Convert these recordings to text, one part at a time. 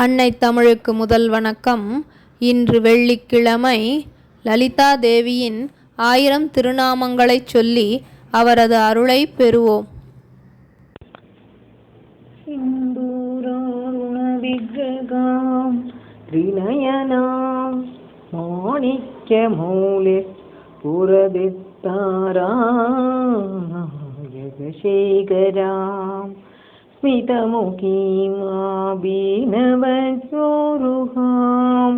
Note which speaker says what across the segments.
Speaker 1: அன்னை தமிழுக்கு முதல் வணக்கம். இன்று வெள்ளிக்கிழமை. லலிதா தேவியின் 1000 திருநாமங்களைச் சொல்லி அவரது அருளை பெறுவோம்.
Speaker 2: சிந்தூராருண விக்கிரகாம் திரிநயனாம் மாணிக்ய மௌலி புரதித்தாராம் स्मितमुखीमाभिनवस्वरुहां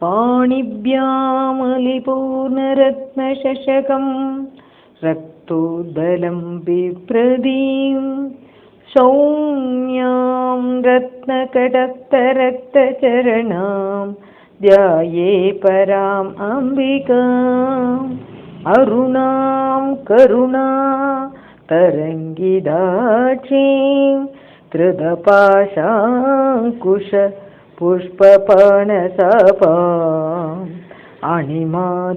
Speaker 2: पाणिभ्यामलिपूर्णरत्नशशकं रक्तोद्दलं बिभ्रतीं सौम्यां रत्नकटस्थरक्तचरणां ध्याये पराम् अम्बिकाम् अरुणां करुणा तरङ्गिदाक्षीं कृतपाशाङ्कुश पुष्पपर्णसपाम् अणिमादिभिरावृतां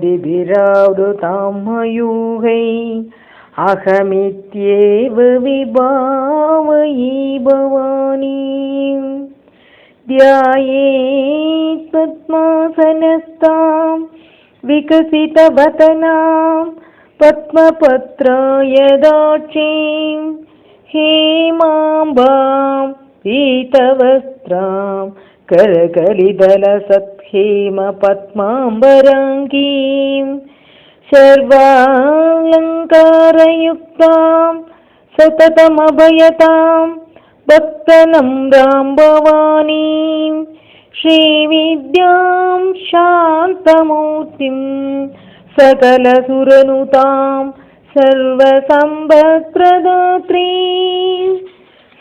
Speaker 2: मयूखै अहमित्येव विभावयि भवानीं ध्यायेत् पद्मासनस्तां विकसितवदनां पद्मपत्रायदाक्षीं हेमाम्बां पीतवस्त्रां करकलिदलसत्हेमपद्माम्बराङ्गीं सर्वालङ्कारयुक्तां सततमभयतां भक्तनम्रां भवानीं श्रीविद्यां शान्तमूर्तिं सकलसुरनुतां सर्वसम्पत्प्रदात्रीं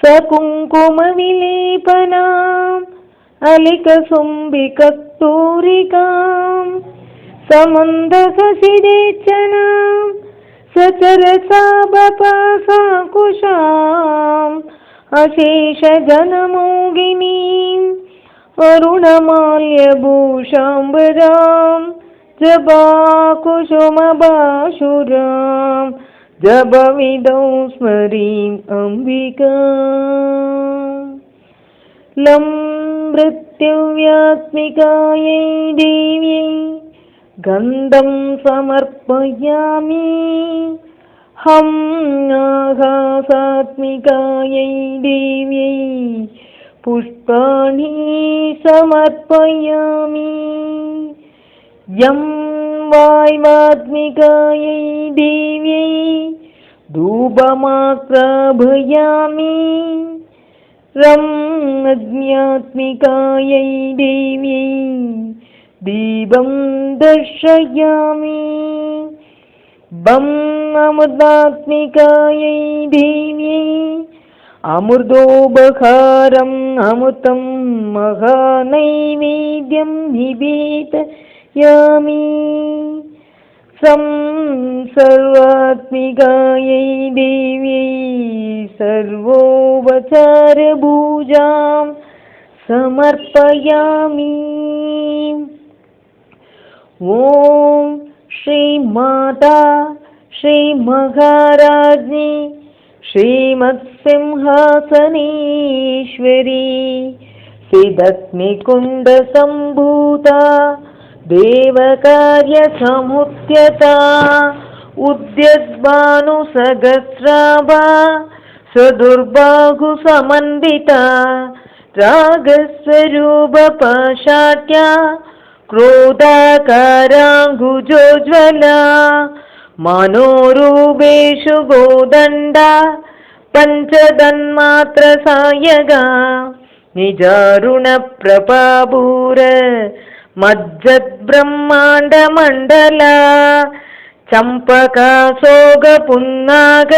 Speaker 2: सकुङ्कुमविलेपनाम् अलिकसुम्बिकस्तूरिकां समन्दसशिदेचनां सचरसापपासाकुशाम् अशेषजनमोगिनीम् अरुणमाल्यभूषाम्बरां जपाकुसुमभासुरां जपविदौ स्मरीं अम्बिकाम् लं मृत्युव्यात्मिकायै देव्यै गन्धं समर्पयामि हं आकाशात्मिकायै देव्यै पुष्पाणि समर्पयामि यं वाय्वात्मिकायै देव्यै धूपमाग्रापयामि रं अग्न्यात्मिकायै देव्यै दीपं दर्शयामि बं अमृतात्मिकायै देव्यै अमृतोपहारम् अमृतं महानैवेद्यं निवेदयामि सं सर्वात्मिकायै देव्यै सर्वोपचारपूजां समर्पयामि। ॐ श्रीमाता श्रीमहाराज्ञी श्रीमत्सिंहासनेश्वरी सिद्धग्निकुण्डसम्भूता देवकार्यसमुद्यता उद्यद्भानुसहस्राभा सदुर्बाहुसमन्विता रागस्वरूपपाशाढ्या क्रोधाकाराङ्गुजोज्ज्वला मनोरूपेषु गोदण्डा पञ्चतन्मात्रसायगा निजारुणप्रभापूर मज्जद्ब्रह्माण्डमण्डला चम्पकाशोकपुन्नाग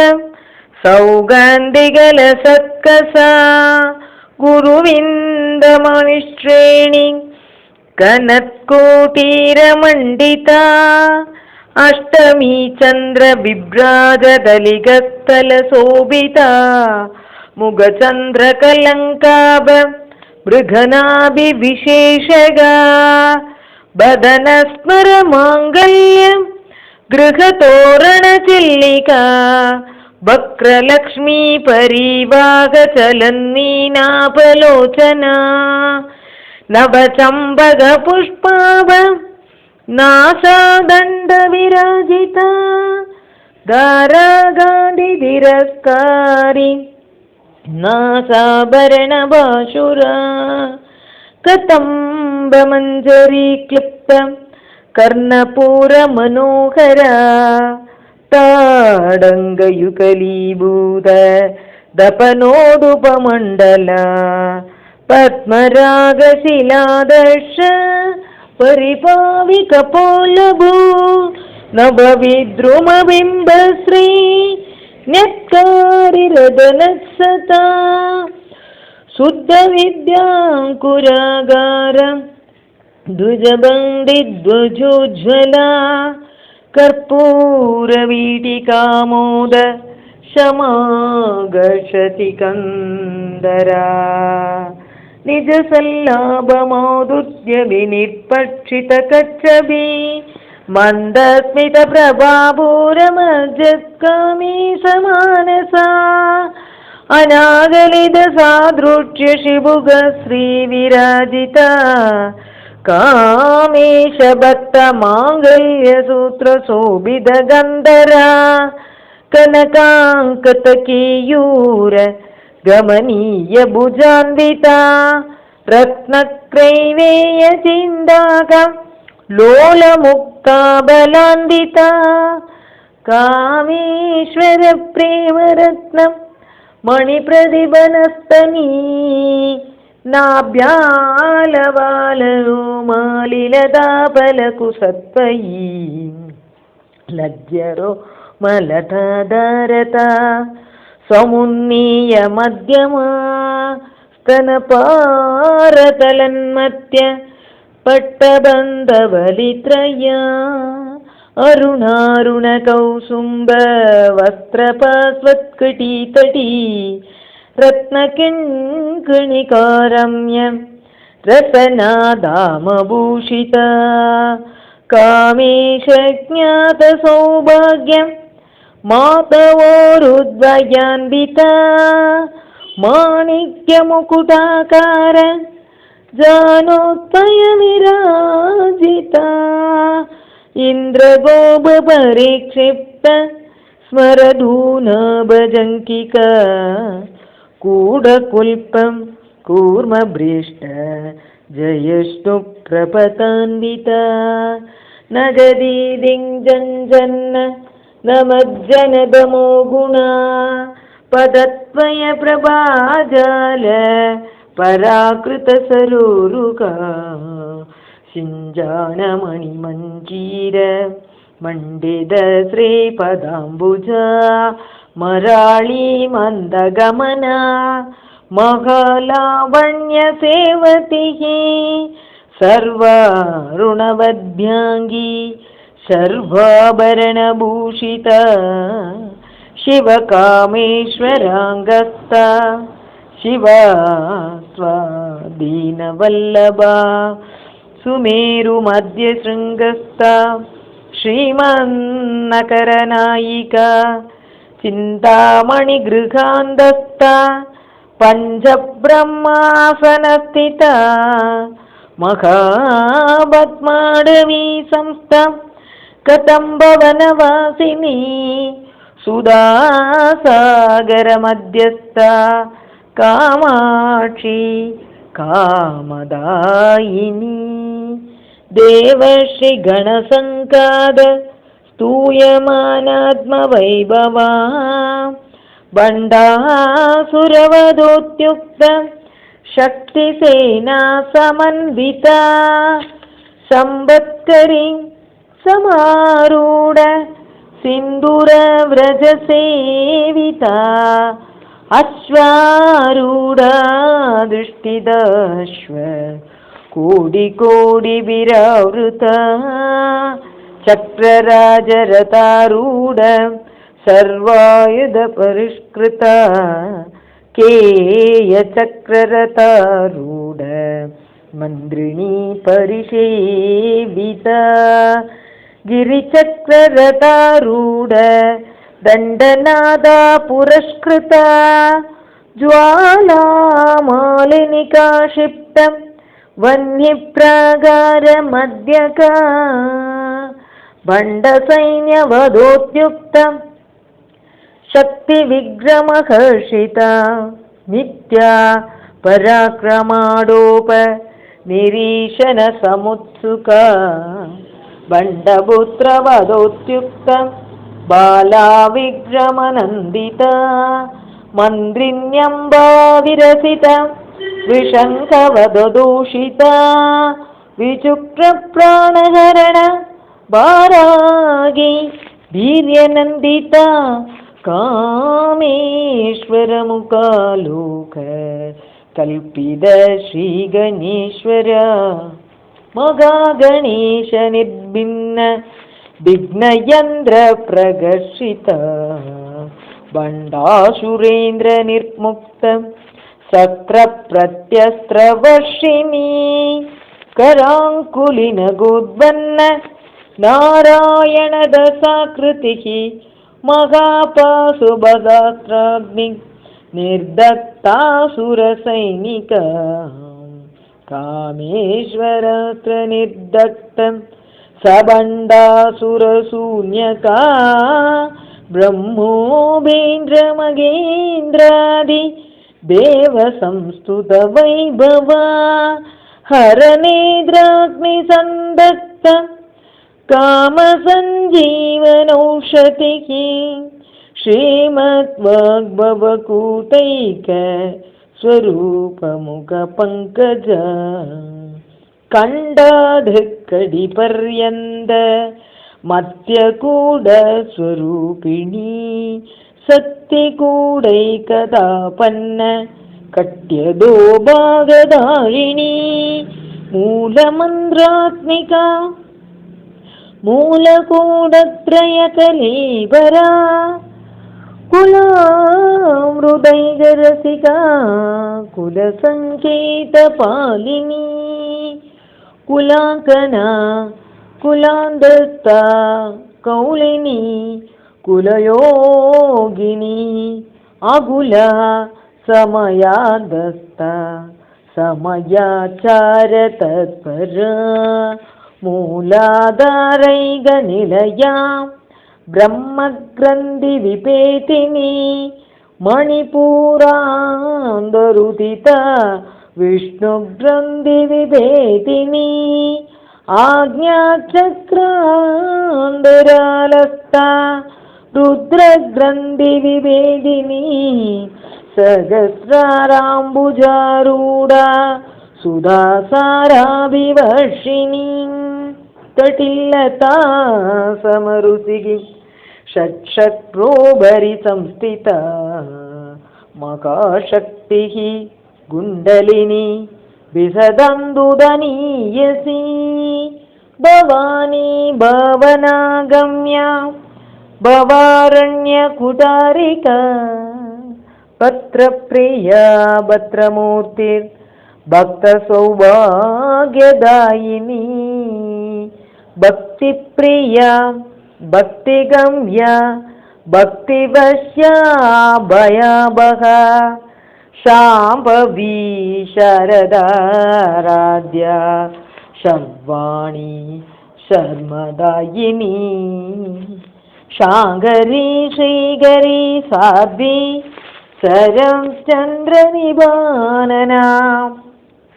Speaker 2: सौगन्धिकलसत्कसा गुरुविन्दमणिश्रेणी कनत्कोटीरमण्डिता अष्टमी चन्द्रबिभ्राजदलिगस्थलशोभिता मुगचन्द्रकलङ्काभ मृगनाभिविशेषगा बदनस्मरमाङ्गल्यं गृहतोरणचिल्लिका वक्रलक्ष्मी परिवाहचलन्नीनापलोचना नवचम्बकपुष्पाभ नासादण्डविराजिता दारागान्धितिरस्कारी नासाभरणभासुरा कतम्बमञ्जरी क्लिप्त कर्णपूरमनोहरा ताडङ्गयुगलीभूत दपनोडुपमण्डला पद्मरागशिलादर्श परिपाविकपोलभू नवविद्रुमबिम्बश्री न्यत्कारिरदनत्सता शुद्धविद्याङ्कुरागार द्विजबन्दिध्वजोज्ज्वला कर्पूरवीटिकामोद शमागशति कन्दरा निजसल्लाभमौदुद्य विनिर्पक्षितकच्छबि मन्दस्मितप्रभापूरमज्जत्कामी समानसा अनागलितसादृश्य शिबुगश्रीविराजिता कामेशभक्तमाङ्गल्यसूत्रशोभितगन्धरा कनकाङ्कतकेयूर गमनीयभुजान्विता रत्नक्रैवेयचिन्ताक लोलमुक्ताबलान्विता कामेश्वरप्रेमरत्नम् मणिप्रतिभनस्तनी नाभ्यालवालरोमालिलदाफलकुसत्त्वयी लज्जरो मलताधारता समुन्नीय मध्यमा स्तनपारतलन्मत्य पट्टबन्धवलित्रया अरुणारुणकौसुम्ब वस्त्रपास्वत्कटीतटी रत्नकिङ्कणिकारम्य रसनादामभूषिता कामेशज्ञातसौभाग्यं मातवोरुद्वयान्विता माणिक्यमुकुटाकार जानोत्पयविराजिता इन्द्रगोपरिक्षिप्त स्मरधूनभजङ्किका कूढकुल्पं कूर्मभ्रिष्ट जयष्णुप्रपतान्विता नगदीदिञ्जन्न नमज्जनदमो गुणा पदत्वयप्रभाजाल पराकृतसरोरुका सिञ्जानमणिमञ्जीर मण्डितश्रीपदाम्बुजा मराळी मन्दगमना महालावण्यसेवतिः सर्वारुणवद्भ्याङ्गी सर्वाभरणभूषिता शिवकामेश्वराङ्गस्ता शिवा स्वादीनवल्लभा सुमेरुमध्यशृङ्गस्था श्रीमन्नकरनायिका चिन्तामणिगृहान्धस्था पञ्चब्रह्मासनस्थिता महापद्माडवी संस्था कदम्बवनवासिनी सुधासागरमध्यस्था कामाक्षी कामदायिनी देवर्षिगणसङ्काद स्तूयमानात्मवैभवा बण्डासुरवधोत्युक्त शक्तिसेना समन्विता संवत्करी समारूढ सिन्दूरव्रजसेविता अश्वारूढा दृष्टिदाश्व कोटिकोटिविरावृता चक्रराजरथारूढ सर्वायुधपरिष्कृता केयचक्ररथारूढ मन्त्रिणी परिसेविता गिरिचक्ररथारूढ दण्डनादा पुरस्कृता ज्वालामालिनिका क्षिप्तं वह्निप्रागारमध्यका भण्डसैन्यवधोद्युक्तं शक्तिविग्रमहर्षिता नित्या पराक्रमाडोप निरीशनसमुत्सुका भण्डपुत्रवधोद्युक्तं बाला विग्रमनन्दिता मन्त्रिण्यम्बा विरसिता विशङ्खवददूषिता विचुक्रप्राणहरण वारागी वीर्यनन्दिता कामेश्वरमुखालोक कल्पित श्रीगणेश्वर महागणेश निर्भिन्न विघ्नयन्द्र प्रगर्षिता बण्डासुरेन्द्र निर्मुक्तं शस्त्रप्रत्यस्त्रवर्षिणी कराङ्कुलिनगोद्बन्न नारायणदशाकृतिः महापाशुभगास्त्राग्नि निर्दग्तासुरसैनिका कामेश्वरास्त्र निर्दग्तं सबण्डासुरशून्यका ब्रह्मोपेन्द्रमगेन्द्रादि देवसंस्तुतवैभवा हरनेद्राग्निसन्दग्धं कामसञ्जीवनौषधिः श्रीमद्वाग्भवकूटैक स्वरूपमुखपङ्कज कण्डाधृक्कडिपर्यन्त मत्यकूटस्वरूपिणी शक्तिकूटैकतापन्न कट्यदो भागधारिणी मूलमन्त्रात्मिका मूलकूटत्रयकलेबरा कुलामृदैरसिका कुलसङ्केतपालिनी कुलाङ्कना कुलान्दस्ता कौलिनी कुलयोगिनी अकुला समयादस्ता समयाचारतत्परा मूलाधारैकनिलया ब्रह्मग्रन्थिविपेतिनी मणिपुरान्दरुदिता विष्णुग्रन्थिविभेदिनी आज्ञाचक्रान्दरालस्ता रुद्रग्रन्थिविभेदिनी सहस्राराम्बुजारूढा सुधासाराभिवर्षिणी कटिलता समरुचिः षट्शक्रोभरि संस्थिता महाशक्तिः कुण्डलिनी विसदन्दुदनीयसी भवानी भवनागम्या भवारण्यकुटारिका पत्रप्रिया भद्रमूर्तिर् भक्तसौभाग्यदायिनी भक्तिप्रिया भक्तिगम्या भक्तिवश्या भयावहा शाम्भवी शारदाराध्या शर्वाणी शर्मदायिनी शाङ्करी श्रीकरी साध्वी सरं चन्द्रनिबानना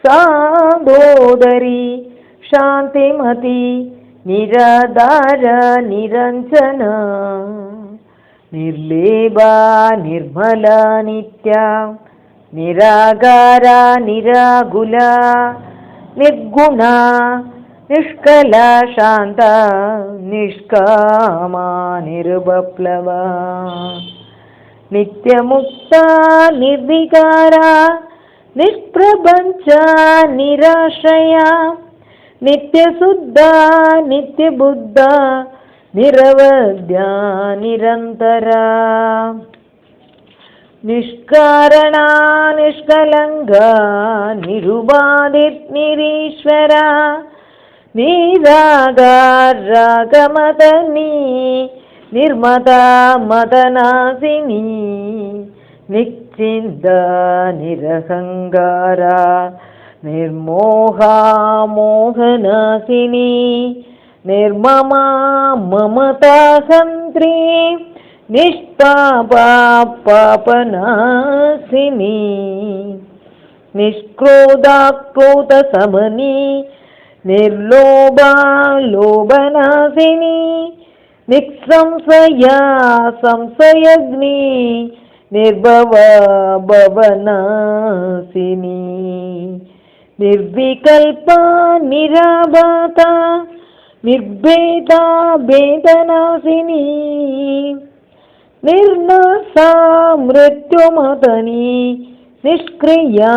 Speaker 2: सान्दोदरी शान्तिमती निराधार निरञ्जना निर्लेबा निर्मला नित्या निरागारा निराकुला निर्गुणा निष्कला शान्ता निष्कामा निर्विप्लवा नित्यमुक्ता निर्विकारा निष्प्रपञ्चा निराश्रया नित्यशुद्धा नित्यबुद्धा निरवध्या निरन्तरा निष्कारणा निष्कलङ्का निरुबाधिर्निरीश्वरा निरागारागमदनी निर्मता मदनासिनी निश्चिन्ता निरहङ्कारा निर्मोहा मोहनासिनी निर्ममा ममता हन्त्री निष्पापा पापनासिनी निष्क्रोधा क्रोधशमनी निर्लोभा लोभनासिनी निःसंशया संशयग्नि निर्भवा भवनासिनी निर्विकल्पा निराभाता निर्भेदा भेदनासिनी निर्नासा मृत्युमदनी निष्क्रिया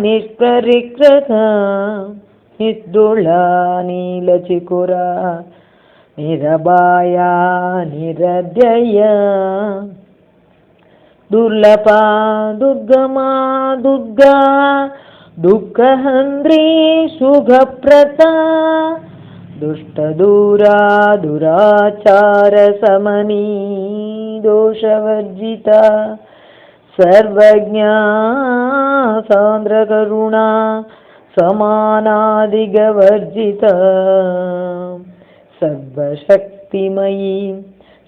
Speaker 2: निष्परिग्रहा निर्दुला नीलचिकुरा निरबाया निरद्यया दुर्लभा दुर्गमा दुर्गा दुःखहन्त्री सुखप्रदा दुष्टदूरा दुराचारशमनी दोषवर्जिता सर्वज्ञा सान्द्रकरुणा समानादिगवर्जिता सर्वशक्तिमयी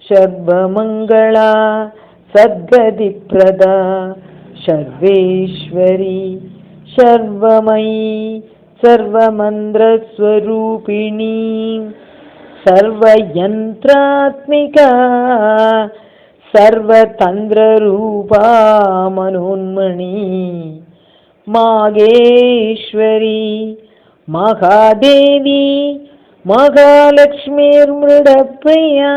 Speaker 2: सर्वमङ्गला सद्गतिप्रदा सर्वेश्वरी सर्वमयी सर्वमन्त्रस्वरूपिणी सर्वयन्त्रात्मिका सर्वतन्त्ररूपा मनोन्मणि मागेश्वरी महादेवी महालक्ष्मीर्मृडप्रिया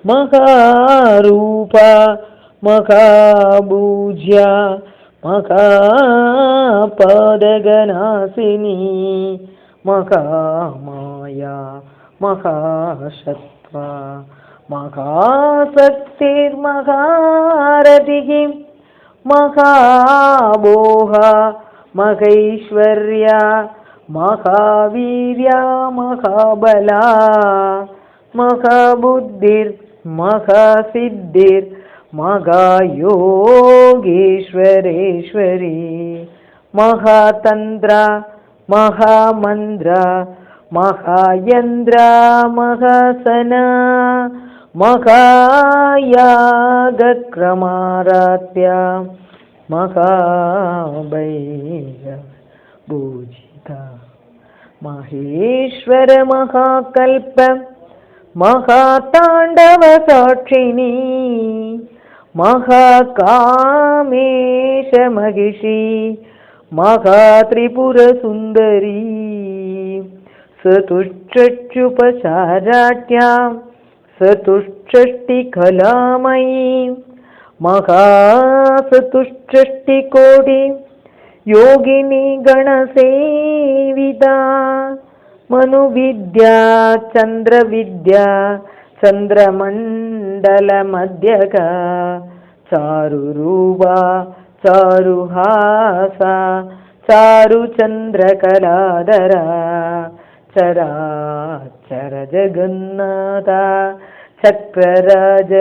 Speaker 2: महारूपा महाभूज्या महापादगनासिनी महामाया महासत्त्वा महाशक्तिर्महारथिः महाभोहा महैश्वर्या महावीर्या महाबला महाबुद्धिर्महासिद्धिर् महायोगेश्वरेश्वरी महातन्त्र महामन्त्र महायन्द्र महासना महायागक्रमारात्या महाभैरवपूजिता महेश्वर महाकल्प महाताण्डवसाक्षिणी महाकामेशमहिषी महात्रिपुरसुन्दरी सतुष्टुपचाराट्या सतुष्टि-कलामयी महासतुष्टि-कोटि योगिनी गणसेविता मनुविद्या चन्द्रविद्या चन्द्रमण्डलमध्यका चारुरूपा चारुहासा चारुचन्द्रकलाधरा चराचर जगन्नाथा चक्रराजनिकेतना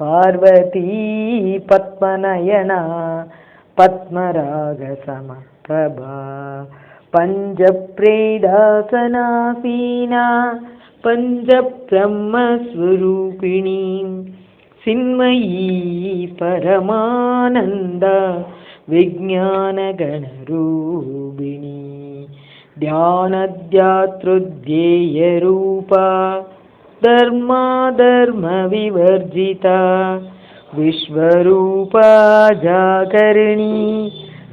Speaker 2: पार्वती पद्मनयना पद्मरागसमप्रभा पञ्चप्रेदासनासीना पञ्चब्रह्मस्वरूपिणी चिन्मयी परमानन्द विज्ञानगणरूपिणी ध्यानध्यातृध्येयरूपा धर्माधर्मविवर्जिता विश्वरूपा जागरिणी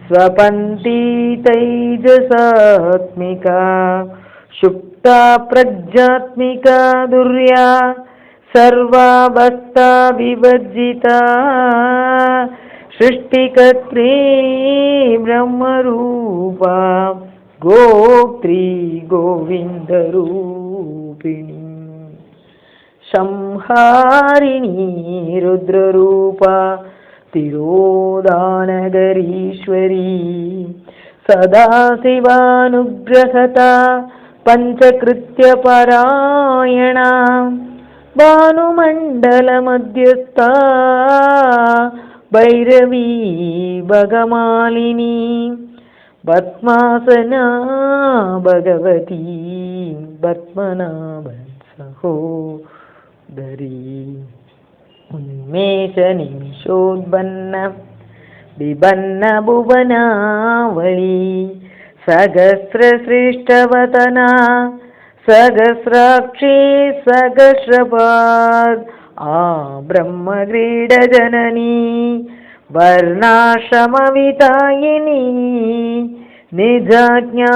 Speaker 2: स्वपन्ती तैजसात्मिका शुक्ता प्रज्ञात्मिका दुर्या सर्वावस्था विवर्जिता सृष्टिकर्त्री ब्रह्मरूपा गोत्री गोविन्दरूपिणी संहारिणी रुद्ररूपा तिरोधानगरीश्वरी सदाशिवानुग्रहता पञ्चकृत्यपरायणा भानुमण्डलमध्यस्था भैरवी भगमालिनी पद्मासना भगवती पद्मनाभसहोदरी उन्मेषनिमिषोद्पन्न बिबन्न भुवनावली सहस्रश्रेष्ठवदना सहस्राक्षी सहस्रपाद ब्रह्मक्रीडजननी वर्णाश्रमवितायिनी निजाज्ञारूपनिकमा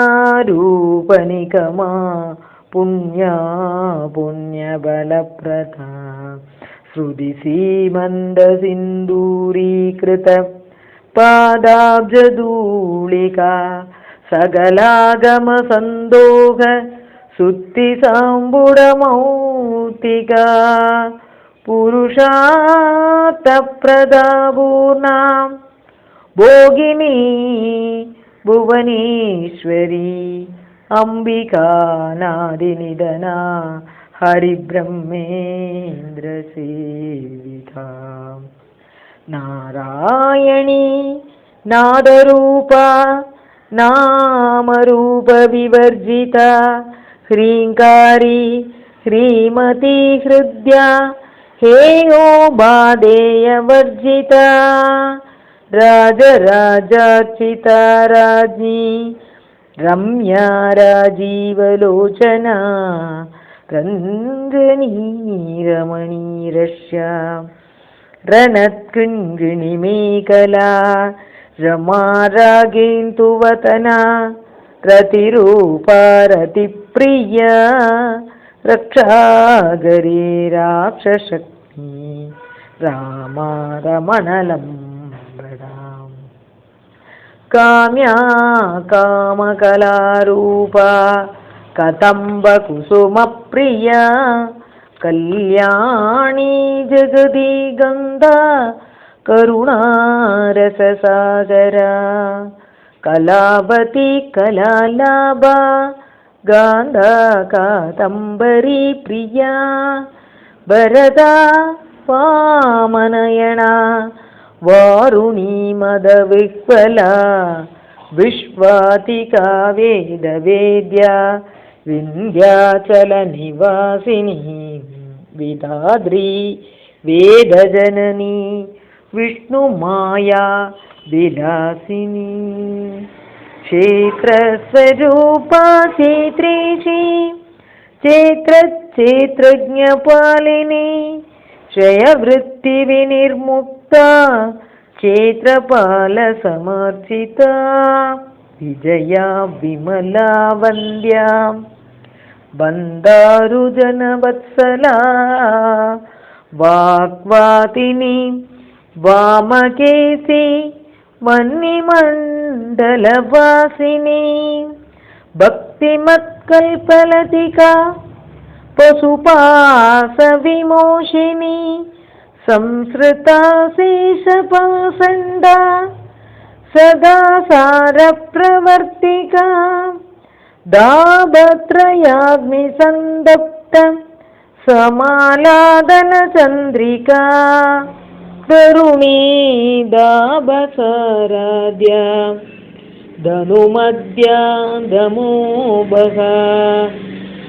Speaker 2: पुण्या पुण्यबलप्रदा श्रुतिसीमन्दसिन्दूरीकृत पादाब्जधूलिका सकलागमसन्दोह सुत्तिसाम्बुडमौक्तिका पुरुषार्थप्रदा भोगिनी भुवनेश्वरी अंबिका नादिनिधना हरिब्रह्मेन्द्रसेविता नारायणी नादरूपा नामरूपविवर्जिता ह्रीङ्कारी ह्रीमती हृद्या हेयोबाधेयवर्जिता राजराजार्चिता राज्ञी रम्या राजीवलोचना रञ्जनी रमणीरस्या रणत्कृञ्जिनिमेखला रमा रागेन्दुवदना रतिरूपा रतिप्रिया रक्षागरे राक्षशक्ति रामा रमणलम्बडाम् काम्या कामकलारूपा कदम्बकुसुमप्रिया कल्याणी जगदी गन्धा करुणारससागरा कलावती कलालाभा गान्धा कादम्बरी प्रिया वरदा वामनयना वारुणी मदविह्वला विश्वातिका वेदवेद्या विन्ध्याचलनिवासिनी विदाद्री वेदजननी विष्णुमाया विलासिनी क्षेत्रस्वरूपा क्षेत्रेशी क्षेत्रज्ञपालिनी क्षयवृत्तिविनिर्मुक्ता क्षेत्रपालसमर्चिता विजया विमला वन्द्या बन्दारुजनवत्सला वाग्वातिनी वामकेशी वह्निमण्डलवासिनी भक्तिमत्कल्पलतिका पशुपाशविमोशिनी संसृता शेषपाषण्डा सदा सारप्रवर्तिका दाभत्रयाग्निसन्दप्त समालादनचन्द्रिका तरुणी दाभसाराध्या धनुमद्या दमोबः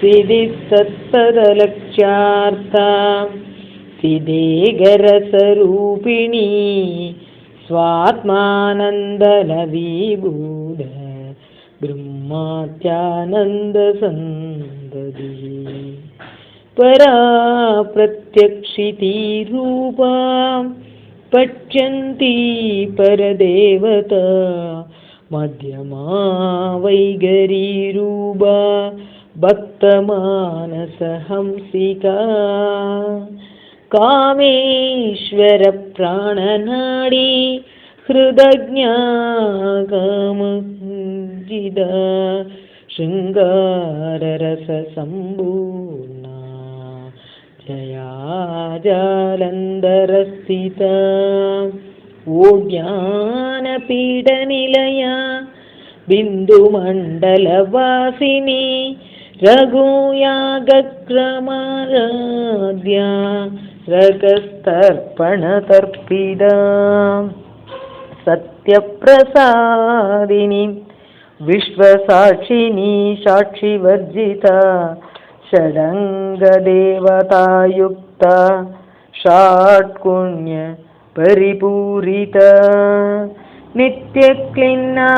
Speaker 2: सिद्धिस्तत्तदलक्ष्यार्था सिदेगरसरूपिणी स्वात्मानन्दलविबूध ब्रह्मात्यानन्दसन्ददी परा प्रत्यक्षिती रूपा पच्यन्ती परदेवता मध्यमा वैगरीरूपा भक्तमानसहंसिका कामेश्वर प्राणनाडी हृदज्ञा कामजिदा शृङ्गाररससम्पूर्णा जया जालन्धरस्थिता ओड्यानपीठनिलया बिन्दुमण्डलवासिनी रघुयागक्रमाराध्या रकस्तर्पणतर्पिदा सत्यप्रसादिनी विश्वसाक्षिणी साक्षिवर्जिता षडङ्गदेवतायुक्ता षट्कुण्य परिपूरिता नित्यक्लिन्ना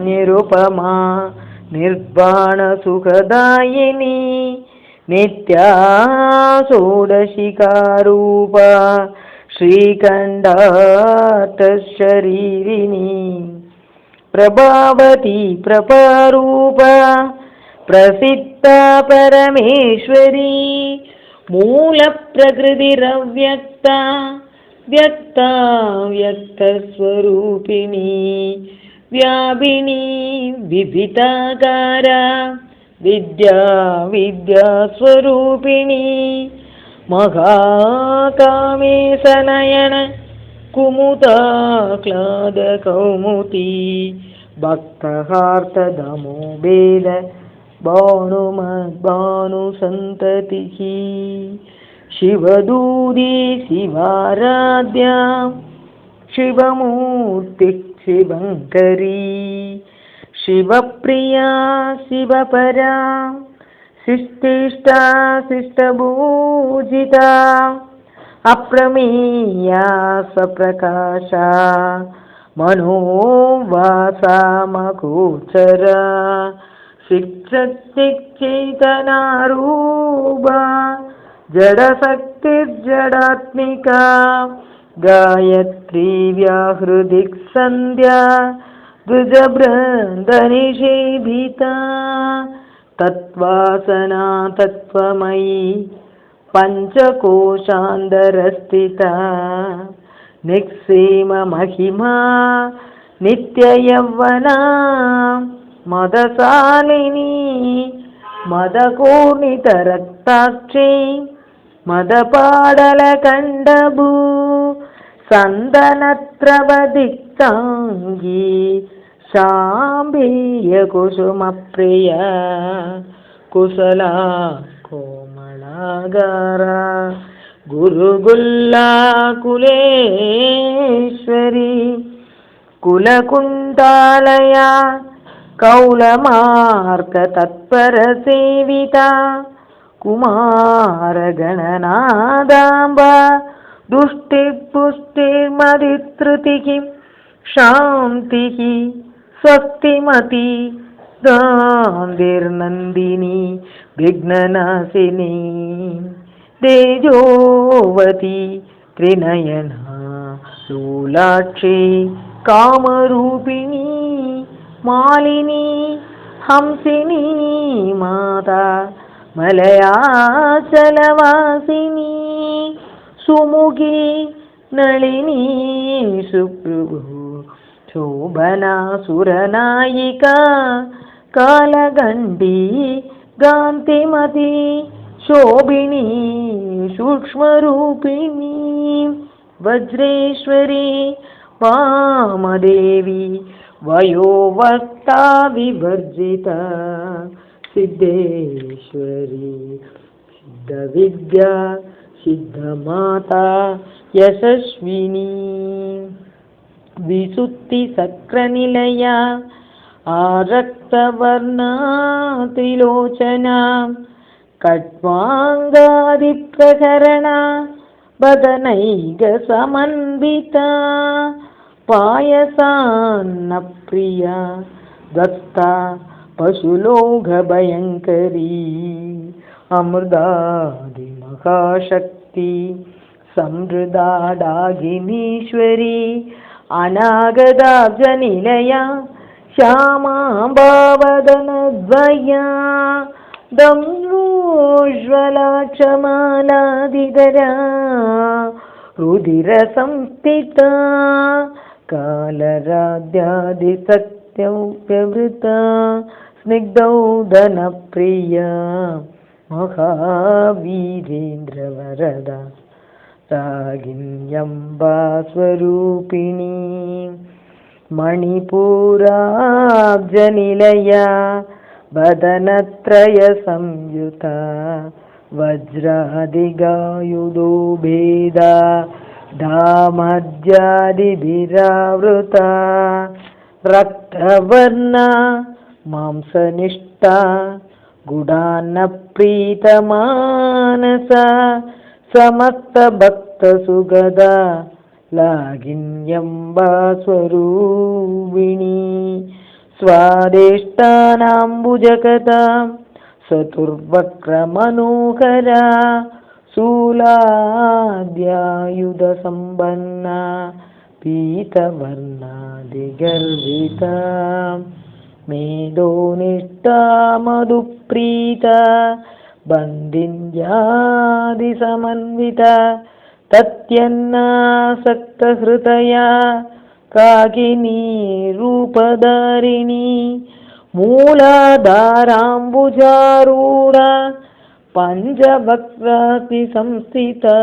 Speaker 2: निरुपमा निर्वाणसुखदायिनी नित्या षोडशिकारूपा श्रीकण्ठार्थशरीरिणी प्रभावती प्रभारूपा प्रसिद्धा परमेश्वरी मूलप्रकृतिरव्यक्ता व्यक्ता व्यक्तस्वरूपिणी व्यापिनी विविधाकारा विद्या विद्यास्वरूपिणी महाकामेशनयन कुमुदाह्लादकौमुदी भक्तहार्तदमोभेद भानुसन्ततिः शिवदूती शिवाराध्या शिवमूर्तिः शिवङ्करी शिवप्रिया शिवपरा शिष्टिष्टा शिष्टभूजिता अप्रमेया स्वप्रकाशा मनोवासा मगोचरा शिक्षचेतनारूपा जडशक्तिर्जडात्मिका गायत्री व्याहृदिक् सन्ध्या द्विजबृन्दनिषेविता तत्त्वासना तत्त्वमयी पञ्चकोशान्तरस्थिता निःसीम महिमा नित्ययौवना मदशालिनी मदकोर्णितरक्ताक्षी मदपाडलकण्डभू सन्दनत्रवदिक्ताङ्गी शाम्भीयकुसुमप्रिया कुशला कोमलागारा गुरुगुल्ला कुलेश्वरी कुलकुण्डालया कौलमार्कतत्परसेविता कुमारगणनादाम्बा दुष्टिपुष्टिर्मदितृतिः शान्तिः स्वस्तिमती गान्धिर्नन्दिनी विघ्ननाशिनी तेजोवती त्रिनयना शूलाक्षी कामरूपिणी मालिनी हंसिनी माता मलयाचलवासिनी सुमुखी नलिनी सुप्रभु शोभना सुरनायिका कालगण्डी गान्तिमती शोभिनी सूक्ष्मरूपिणी वज्रेश्वरी वामदेवी वयोवक्ता विवर्जिता सिद्धेश्वरी सिद्धविद्या सिद्धमाता यशस्विनी विशुद्धिसक्रनिलया आरक्तवर्णा त्रिलोचना खड्वाङ्गादिप्रकरणा बदनैकसमन्विता पायसान्नप्रिया दत्ता पशुलोघभयङ्करी अमृतादिमहाशक्ति समृदा डागिनीश्वरी अनागदाब्जनिलया श्यामाम्बावदनद्वया दम्रोज्ज्वलाक्षमालादिधरा रुधिरसंस्थिता कालराध्यादिसत्यव्यवृता स्निग्धौदनप्रिया महावीरेन्द्रवरदा रागिण्यम्बा स्वरूपिणी मणिपुराब्जनिलया वदनत्रयसंयुता वज्रादिगायुधो भेदा धामज्यादिभिरावृता रक्तवर्णा मांसनिष्ठा गुडान्नप्रीतमानसा समस्तभक्तसुगदा लागिन्यम्बा स्वरूपिणी स्वादेष्टानाम्बुजकथा चतुर्वक्त्रमनोहरा शूलाद्यायुधसम्पन्ना पीतवर्णादिगर्विता मेधोनिष्ठा मधुप्रीता बन्दिन्यादिसमन्विता तत्यन्नासक्तहृदया काकिनी रूपधारिणी मूलाधाराम्बुजारूढा पञ्चवक्त्राति संस्थिता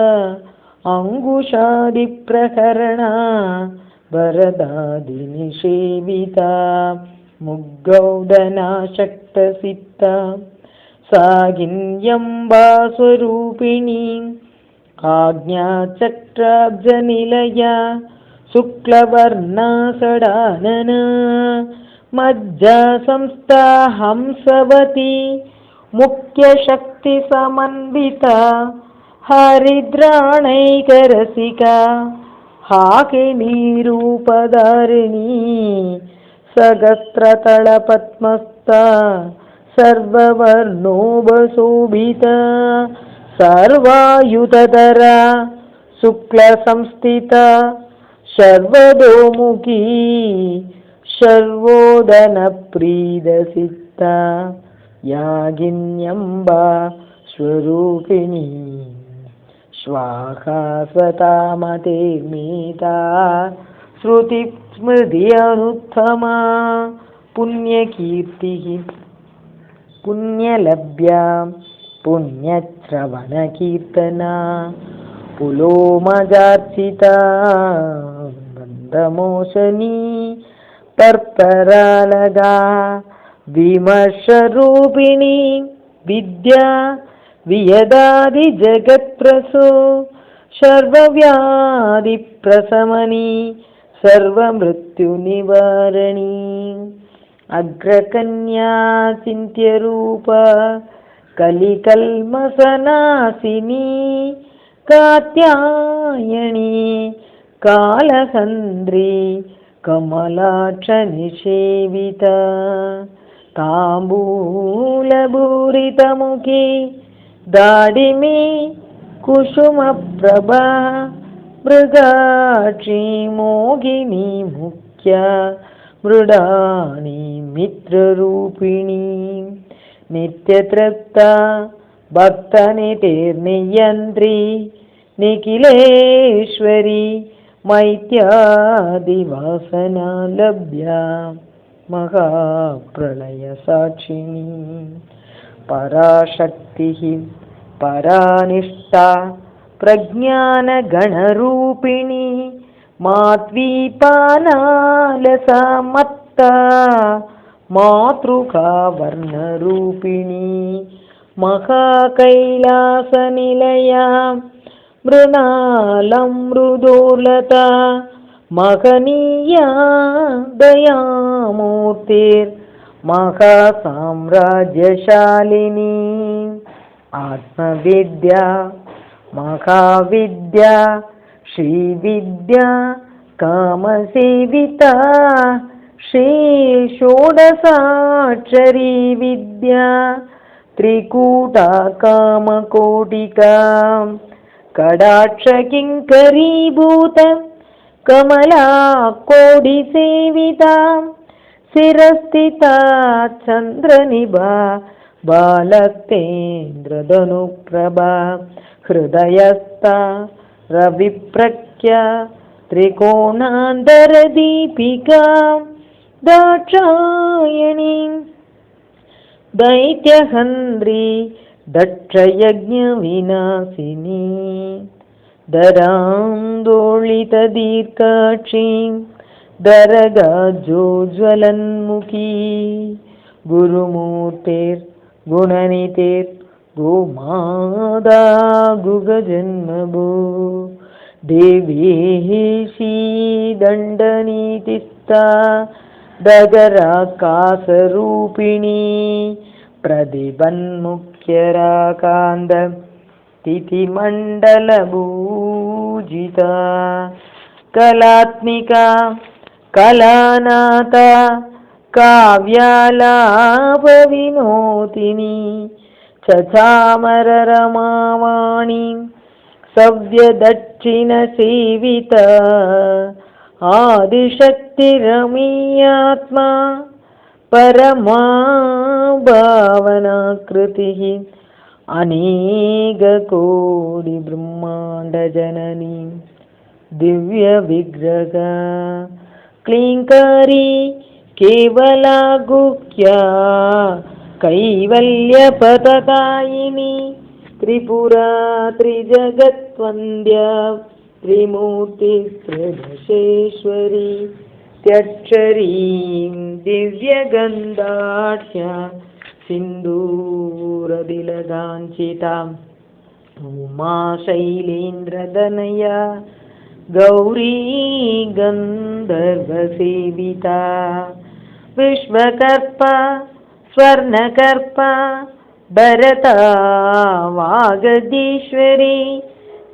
Speaker 2: अङ्गुशादिप्रकरणा वरदादिनिषेविता मुग्गौदनाशक्तसिता सागिन्यम्बा स्वरूपिणी आज्ञाचक्राब्जनिलया शुक्लवर्णा षडानना मज्जा संस्था हंसवती मुख्यशक्तिसमन्विता हरिद्राणैकरसिका हाकिनीरूपधारिणी सहस्रतलपद्मस्था सर्ववर्णोपशोभिता सर्वायुधधरा शुक्लसंस्थिता सर्वतोमुखी सर्वोदनप्रीदसिता यागिन्यम्बा स्वरूपिणी स्वाहा स्वतामतेर्मीता श्रुतिस्मृति अनुत्तमा पुण्यकीर्तिः पुण्यलभ्या पुण्यश्रवणकीर्तना पुलोमजार्चिता बन्धमोचनी तर्परालगा विमर्शरूपिणी विद्या वियदादिजगत्प्रसो सर्वव्याधिप्रशमनी सर्वमृत्युनिवारणी अग्रकन्या चिन्त्यरूपा कलिकल्मषनाशिनी कात्यायनी कालहन्द्री कमलाक्षनिषेविता ताम्बूलभूरितमुखी दाडिमी कुसुमप्रभा मृगाक्षी मोगिनी मुख्या मृडानी मित्ररूपिणी नित्यतृप्ता भक्तनितिर्नियन्त्री निखिलेश्वरी मैत्यादिवासना लभ्या महाप्रलयसाक्षिणी पराशक्तिः परानिष्ठा प्रज्ञानगणरूपिणी मात्वीपानालसमत्ता मातृका वर्णरूपिणी महाकैलासनिलया मृणालमृदोलता महनीया दयामूर्तिर्महासाम्राज्यशालिनी आत्मविद्या महाविद्या श्रीविद्या कामसेविता श्रीषोडशाक्षरी विद्या त्रिकूटा कामकोटिका कडाक्षकिङ्करीभूत कमला कोटिसेविता शिरस्थिता चन्द्रनिभा बालतेन्द्रधनुप्रभा हृदयस्था रविप्रख्या त्रिकोणान्तरदीपिका दाक्षायणी दैत्यहन्त्री दक्षयज्ञविनाशिनी दरान्दोलितदीर्घाक्षी दरगाजोज्ज्वलन्मुखी गुरुमूर्तिर्गुणनिधिर्गोमादा गुगजन्मभो देवी श्रीदण्डनीतिस्था डगराकाशरूपिणी प्रतिबन्मुख्यराकान्द तिथिमण्डलभूजिता कलात्मिका कलानाथा काव्यालापविनोदिनी चचामररमावाणी सव्यदक्षिणसेविता आदिशक्तिरमीयात्मा परमा भावनाकृतिः अनेककोटिब्रह्माण्डजननी दिव्यविग्रह क्लीङ्कारी केवला गुह्या कैवल्यपदकायिनी त्रिपुरा त्रिजगत्वन्द्या त्रिमूर्तित्रदशेश्वरी त्यक्षरीं दिव्यगन्धाढ्या सिन्दूरदिलगाञ्चिताम् उमा शैलेन्द्रदनया गौरी गन्धर्वसेविता विश्वकर्पा स्वर्णकर्पा भरता वागदीश्वरी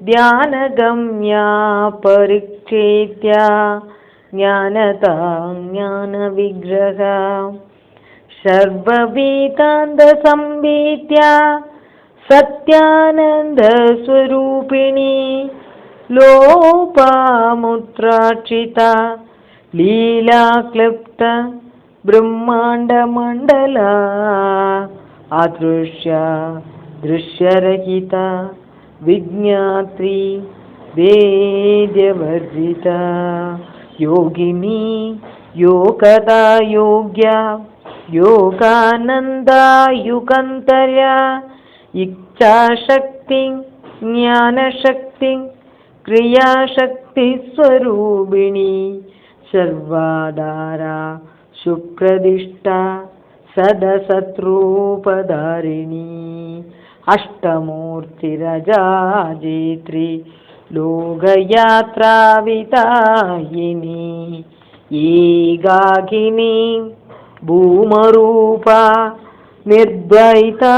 Speaker 2: ध्यानगम्या परिक्षेत्या ज्ञानता ज्ञानविग्रहा सर्ववेदान्तसंवेद्या सत्यानन्दस्वरूपिणी लोपामुद्राक्षिता लीलाक्लुप्त ब्रह्माण्डमण्डला अदृश्या दृश्यरहिता विज्ञात्री वेद्यवर्जिता योगिनी योगदा योग्या योगानन्दा युगन्तर्या इच्छाशक्तिं ज्ञानशक्तिं क्रियाशक्तिस्वरूपिणी सर्वाधारा सुप्रदिष्टा सदसत्रूपधारिणी अष्टमूर्तिरजाजेत्री लोकयात्राविदायिनी एकाकिनी भूमरूपा निर्द्वैता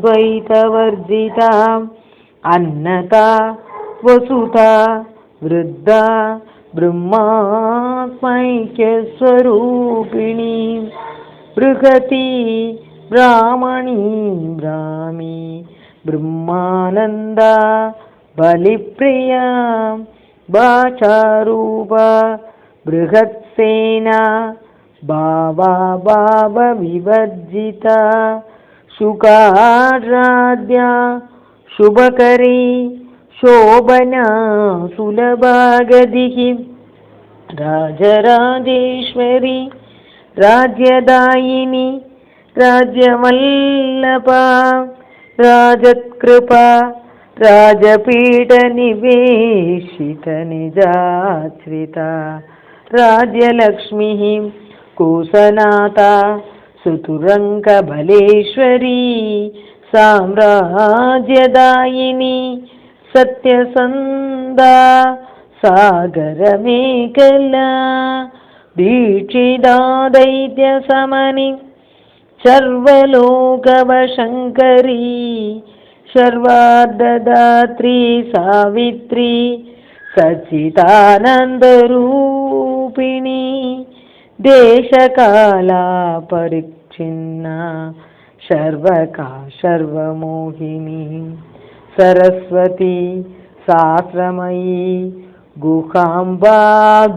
Speaker 2: द्वैतवर्जिता अन्नता वसुता वृद्धा ब्रह्मात्मैक्यस्वरूपिणी बृहती ब्राह्मणी ब्राह्मी ब्रह्मानन्दा बलिप्रिया भाषारूपा बृहत्सेना भावविवर्जिता सुखाराध्या शुभकरी शोभना सुलभागतिः राजराजेश्वरी राज्यदायिनी राज्यवल्लभा राजत्कृपा राजपीठनिवेशितनिजाश्रिता राज्यलक्ष्मीः कुसनाथा सुतुरङ्गबलेश्वरी साम्राज्यदायिनी सत्यसन्धा सागरमेखला दीक्षिता दैत्यशमनी सर्वलोकवशङ्करी सर्वार्धदात्री सावित्री सच्चिदानन्दरूपिणी देशकाला परिच्छिन्ना सर्वमोहिनी सरस्वती सहस्रमयी गुहाम्बा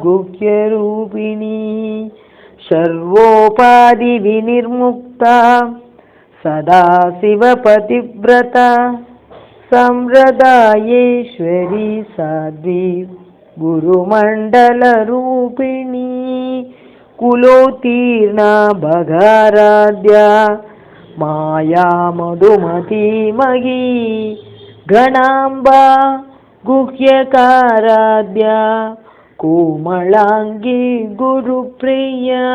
Speaker 2: गुह्यरूपिणी सर्वोपाधिविनिर्मुक्ता सदाशिवपतिव्रता सम्प्रदायेश्वरी साध्वी गुरुमण्डलरूपिणी कुलोत्तीर्णा भगाराध्या माया मधुमतीमही घनाम्बा गुह्यकाराध्या कोमलांगी गुरुप्रिया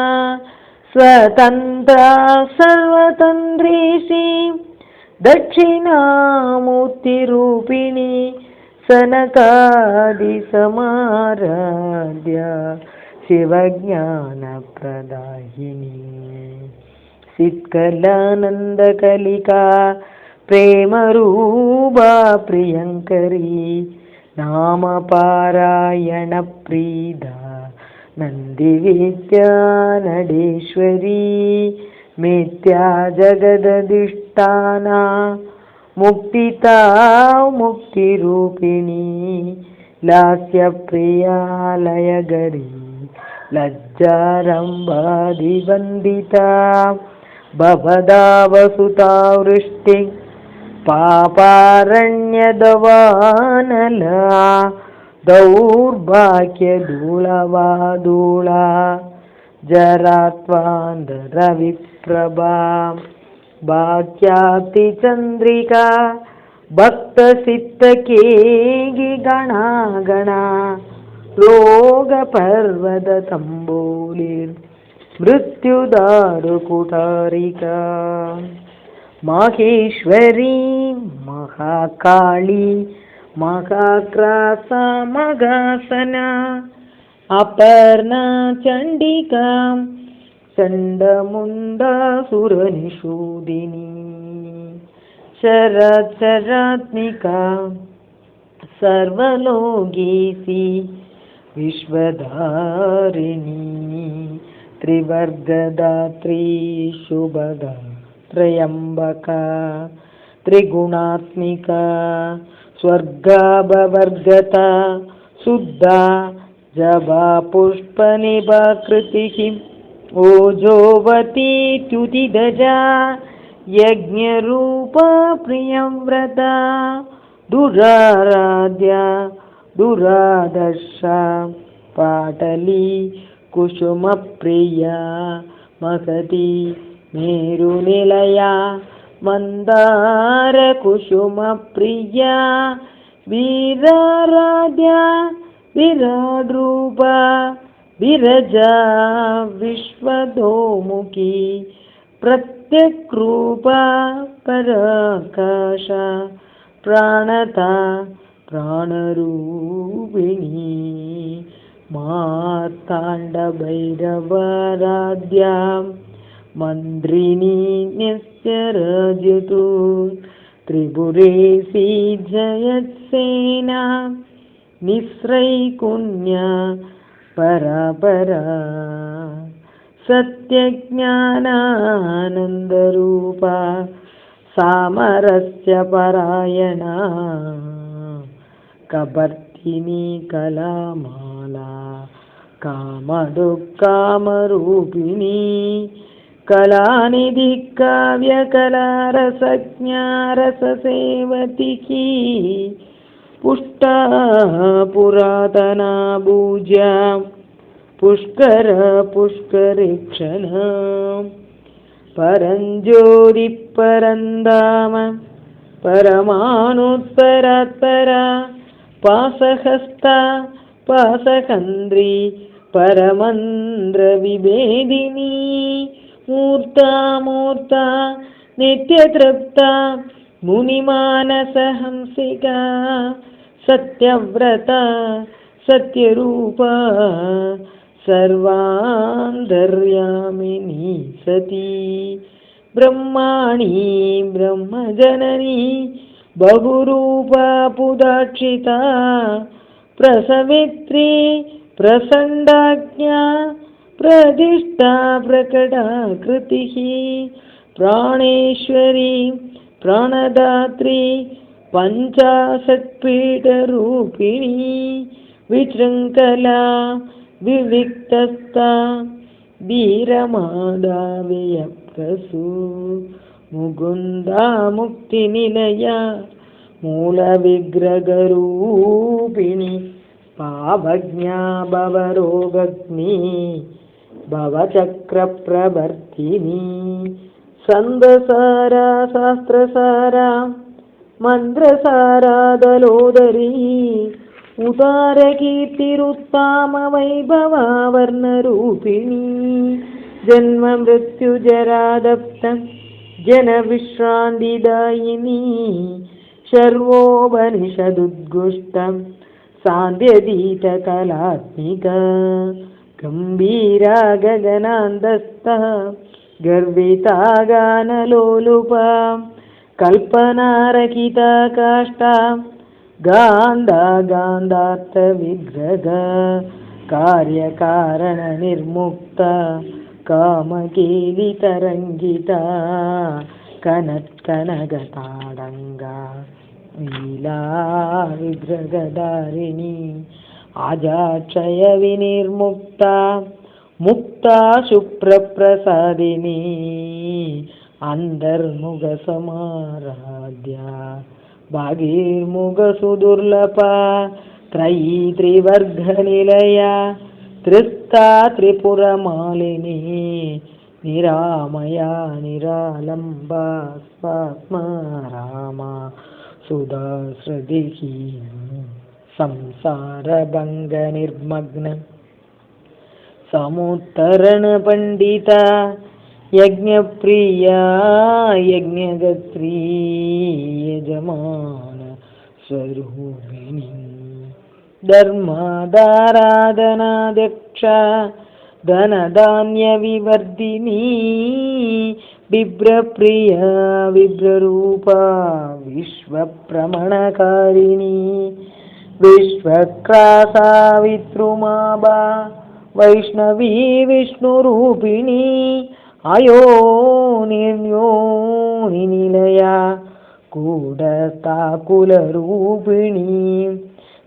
Speaker 2: स्वतन्त्रा सर्वतन्त्रीषि दक्षिणामूर्तिरूपिणी सनकादिसमाराध्या शिवज्ञानप्रदायिनी सित्कलानन्दकलिका प्रेमरूपा प्रियङ्करी नामपारायणप्रीदा नन्दिविद्या नडेश्वरी मिथ्या जगदधिष्ठाना मुक्तिता मुक्तिरूपिणी लास्यप्रिया लयगरी लज्जारम्भादिवन्दिता भवदा वसुता वृष्टि पापारण्यदवानला दौर्भाग्यधूलवादूला जरात्वान्धरविप्रभा भाग्याप्तिचन्द्रिका भक्तसिद्धकेगी गणा गणा रोगपर्वततम्बोलिर्मृत्युदारुकुटारिका माहेश्वरी महाकाली महाक्रासा मगासना अपर्णा चण्डिका चण्डमुण्डासुरनिषूदिनी चराचरात्मिका सर्वलोकीसी विश्वधारिणी त्रिवर्गदात्री शुभदा त्रयम्बका त्रिगुणात्मिका स्वर्गाभवर्गता शुद्धा जभा पुष्पनिभाकृतिः ओजोवती च्युतिदजा यज्ञरूपा प्रियव्रता दुराराध्या दुरादर्शा पाटली कुसुमप्रिया महती मेरुनिलया मन्दारकुसुमप्रिया वीराराध्या विराड्रूपा विरजा विश्वतोमुखी प्रत्यक्रूपा पराकाशा प्राणता प्राणरूपिणी मार्ताण्डभैरवाराध्या मन्त्रिणी न्यस्यरजतु त्रिपुरेशी जयत्सेना निःस्रैकुण्या परापरा सत्यज्ञानानन्दरूपा सामरस्यपरायणा कपर्दिनी कलामाला कामदुःकामरूपिणी कलानिधि काव्यकलारसज्ञा रससेवतिकी पुष्टा पुरातना भूज्या पुष्कर पुष्करेक्षण परञ्ज्योति परन्धाम परमाणुत्तरात्परा पासहस्ता पासकन्द्री परमन्द्रविभेदिनी मूर्ता मूर्ता नित्यतृप्ता मुनिमानसहंसिका सत्यव्रता सत्यरूपा सर्वान्तर्यामिनी सती ब्रह्माणी ब्रह्मजननी बहुरूपा पुदाक्षिता प्रसवित्री प्रसण्डाज्ञा प्रतिष्ठा प्रकटाकृतिः प्राणेश्वरी प्राणदात्री पञ्चाशत्पीठरूपिणी विशृङ्खला विविक्तस्था वीरमादाव्ययप्रसू मुकुन्दा मुक्तिनिलया मूलविग्रहरूपिणी पावज्ञा भवरोगग्नि भवचक्रप्रवर्तिनी छन्दसारा शास्त्रसारा मन्त्रसारा दलोदरी उदारकीर्तिरुत्तामवैभवा वर्णरूपिणी जन्ममृत्युजरादप्तं जनविश्रान्तिदायिनी सर्वोपनिषदुद्घुष्टं सान्ध्यतीतकलात्मिका गम्भीरा गगनान्तस्था गर्विता गानलोलुपा कल्पनारहिता काष्ठा गान्धार्थविग्रहा कार्यकारणनिर्मुक्ता कामकेलितरङ्गिता कनत्कनगताडङ्गा नीला विग्रहधारिणी आजाक्षयविनिर्मुक्ता मुक्ता शुभ्रप्रसादिनी अन्तर्मुखसमाराध्या भागीर्मुखसुदुर्लभा त्रयी त्रिवर्गनिलया त्रिस्ता त्रिपुरमालिनी निरामया निरालम्बा स्वात्मा रामा सुधाश्रदिः संसारभङ्गनिर्मग्न समुत्तरणपण्डिता यज्ञप्रिया यज्ञगत्री यजमान स्वरूपिणी धर्मादाराधनाध्यक्षा धनधान्यविवर्धिनी बिभ्रप्रिया विभ्ररूपा विश्वप्रमणकारिणी विश्वक्रासावित्रुमाबा वैष्णवी विष्णुरूपिणी अयोनिर्योनिनिलया कूटस्थाकुलरूपिणी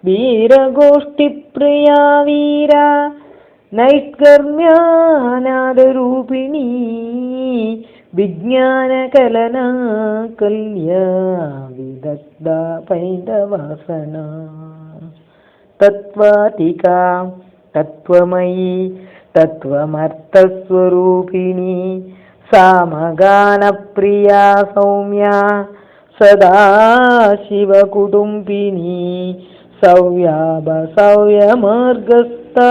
Speaker 2: वीरगोष्ठिप्रिया वीरा नैष्कर्म्यानादरूपिणी विज्ञानकलना कल्या विदग्धा पैन्दवासना तत्त्वातिका तत्त्वमयी तत्त्वमर्थस्वरूपिणी सामगानप्रिया सौम्या सदा शिवकुटुम्बिनी सौव्यमार्गस्था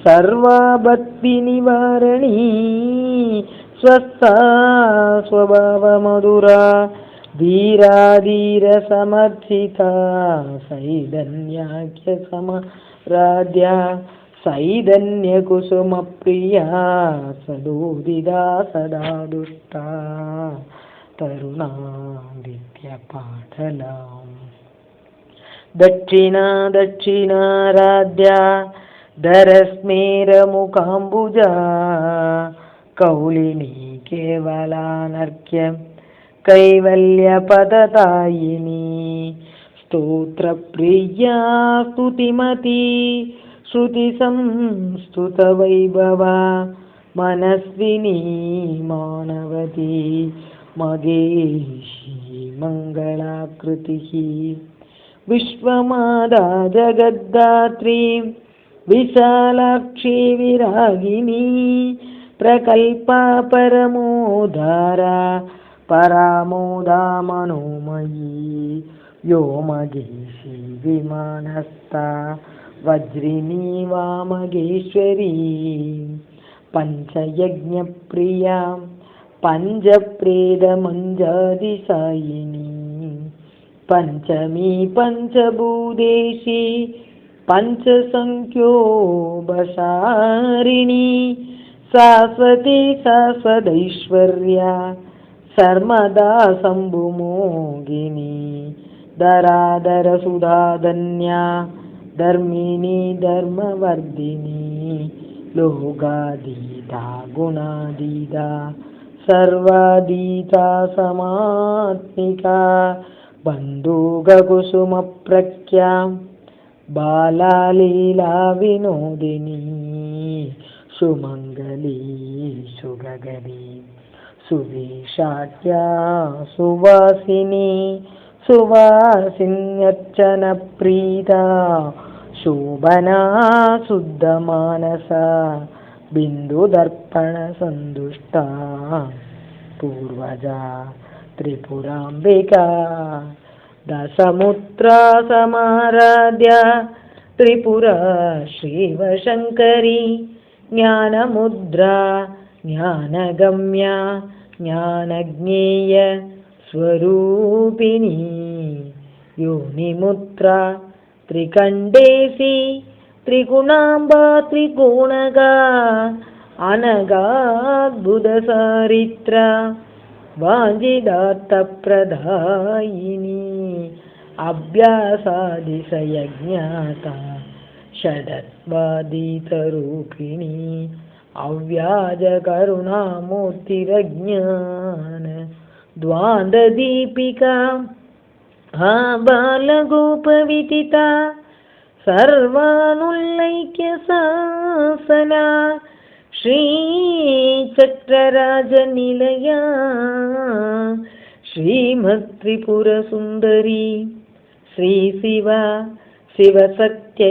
Speaker 2: सर्वभक्तिनिवारणी स्वस्था स्वभावमधुरा धीराधीरसमर्थिता सैदन्याख्यसमराध्या सैदन्यकुसुमप्रिया सदोदिता सदा दुष्टा तरुणादित्यपाटला दक्षिणा दक्षिणाराध्या धरस्मेरमुखाम्बुजा कौलिनी केवलानर्घ्य कैवल्यपददायिनी स्तोत्रप्रिया स्तुतिमती श्रुतिसंस्तुतवैभवा मनस्विनी मानवती मगेशी मङ्गलाकृतिः विश्वमादा जगद्धात्री विशालाक्षी विरागिनी प्रकल्पा परमोदारा परामोदा मनोमयी व्योमगेशी विमानस्था वज्रिणी वामगेश्वरी पञ्चयज्ञप्रिया पञ्चप्रेदमञ्जादिशायिनी पञ्चमी पञ्चभूतेशी पञ्चसङ्ख्योपसारिणी शाश्वती शाश्वतैश्वर्या सर्वदा शम्भुमोगिनी धराधरसुधाधन्या धर्मिणी धर्मवर्धिनी लोकाधीता गुणाधीता सर्वाधीता समात्मिका बन्धुकुसुमप्रख्या बालालीला विनोदिनी सुमङ्गली सुगगनी सुविशाख्या सुवासिनी सुवासिन्यर्चनप्रीता शोभना शुद्धमानसा बिन्दुदर्पणसन्तुष्टा पूर्वजा त्रिपुराम्बिका दशमुद्रा समाराध्या त्रिपुरा श्रीवशङ्करी ज्ञानमुद्रा ज्ञानगम्या ज्ञानज्ञेय स्वरूपिणी योनिमुद्रा त्रिकण्डेशी त्रिगुणाम्बा त्रिगुणगा अनगाद्भुतचारित्रा वाञ्छितार्थप्रदायिनी अभ्यासादिशयज्ञाता षडत्वादितरूपिणी अव्याजकरुणामूर्तिरज्ञान द्वान्ददीपिका बालगोपविदिता सर्वानुल्लैक्यशासना श्रीचक्रराजनिलया श्रीमत्त्रिपुरसुन्दरी श्रीशिवा शिवसत्यैक्यरूपिणी